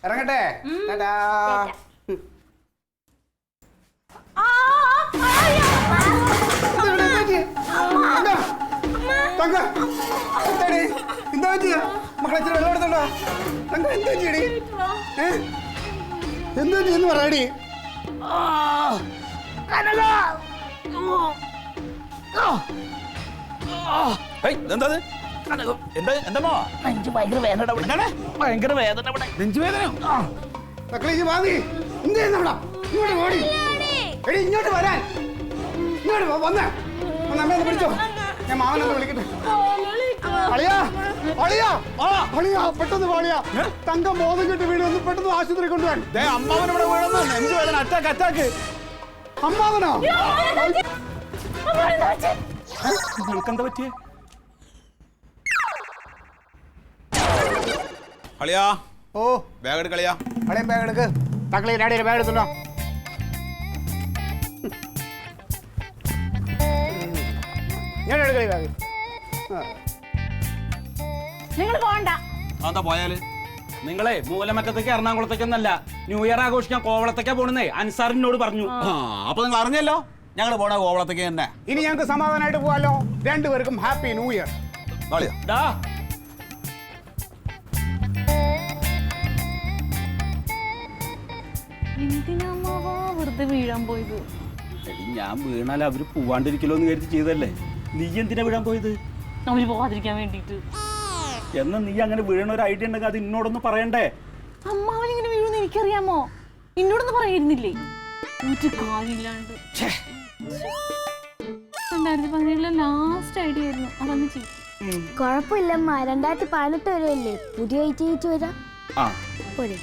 ഇറങ്ങട്ടെ. എന്താ പറ്റിയ മക്കളെ? ഇച്ചിരി വെള്ളം എടുത്തോണ്ടോ? തങ്ക എന്താ പറ്റിയടി? എന്താ പറ്റിയെന്ന് പറയടി. ഭയങ്കര വേദന. നെഞ്ചുവേദനയോ? ഇങ്ങോട്ട് വരാൻ. ഇങ്ങോട്ട് വന്നേ. അമ്മയെ പിടിച്ചോ. ഞാൻ മാമനൊന്ന് വിളിക്കട്ടെ. പെട്ടെന്ന് പാളിയാ. തങ്കം ബോധം കെട്ട് വീട് ഒന്ന് പെട്ടെന്ന് ആശുപത്രി കൊണ്ടുപോകാൻ. അമ്മാവനിവിടെ വീഴുന്നു. നെഞ്ചുവേദന. അറ്റാക്ക്. അമ്മാവനോ? നിനക്കെന്താ പറ്റിയേ? കളിയാ. ഓ ബാഗ് എടുക്കളിയാ. കളിയാ ബാഗ് എടുക്ക്. തക്കളി ഡാഡിയുടെ ബാഗ് എടുത്തുണ്ടോ? ഞാൻ എടുക്കളി ബാഗ്. നിങ്ങൾ പോണ്ട. എന്താ പോയാല്? നിങ്ങളെ മൂലമറ്റത്തേക്ക് എറണാകുളത്തേക്കൊന്നല്ല, ന്യൂ ഇയർ ആഘോഷിക്കാൻ കോവളത്തേക്കാ പോണെന്നേ അൻസാറിനോട് പറഞ്ഞു. അപ്പൊ നിങ്ങൾ അറിഞ്ഞല്ലോ ഞങ്ങൾ പോണ കോവളത്തേക്ക് തന്നെ. ഇനി ഞങ്ങൾക്ക് സമാധാനമായിട്ട് പോവാലോ? രണ്ടുപേർക്കും ഹാപ്പി ന്യൂ ഇയർ. വെറുതെ വീഴാൻ പോയത്. ഞാൻ വീണാൽ അവര് പോവാണ്ടിരിക്കലോ എന്ന് കരുതി ചെയ്തല്ലേ. നീ എന്തിനാ വീഴാൻ പോയത്? അവര് പോവാതിരിക്കാൻ വേണ്ടിട്ട്. എന്നാ നീ അങ്ങനെ വീഴണ ഒരു ഐഡിയ ഉണ്ടെങ്കിൽ അത് എന്നോടൊന്ന് പറയണ്ടേ? അമ്മാവനിങ്ങനെ വീഴുന്ന് എനിക്കറിയാമോ? എന്നോടൊന്ന് പറയുന്നില്ലേ? ഒരു കാര്യമില്ലാണ്ട്. 2017 ലാസ്റ്റ് ഐഡിയ ആയിരുന്നു. അതങ്ങ് ചെയ്യും. കുഴപ്പമില്ലമ്മ. 2018 വരെയല്ലേ പുതിയ ഐറ്റ് വരാം. ആ പോരെ.